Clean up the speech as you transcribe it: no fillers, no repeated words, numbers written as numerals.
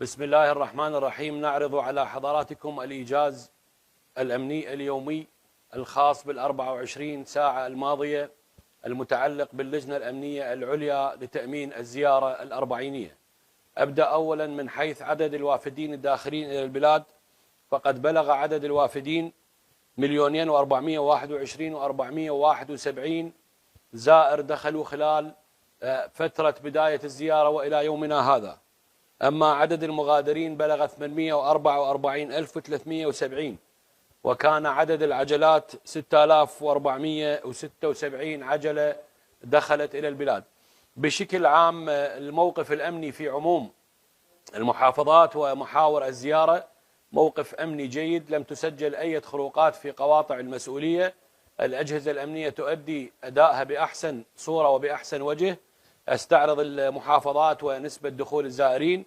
بسم الله الرحمن الرحيم. نعرض على حضراتكم الإيجاز الأمني اليومي الخاص بال24 ساعة الماضية المتعلق باللجنة الأمنية العليا لتأمين الزيارة الأربعينية. أبدأ أولا من حيث عدد الوافدين الداخلين إلى البلاد، فقد بلغ عدد الوافدين 2,421,471 زائر دخلوا خلال فترة بداية الزيارة وإلى يومنا هذا. أما عدد المغادرين بلغ 844,370، وكان عدد العجلات 6,476 عجلة دخلت إلى البلاد. بشكل عام الموقف الأمني في عموم المحافظات ومحاور الزيارة موقف أمني جيد، لم تسجل أي خروقات في قواطع المسؤولية. الأجهزة الأمنية تؤدي أدائها بأحسن صورة وبأحسن وجه. استعرض المحافظات ونسبة دخول الزائرين.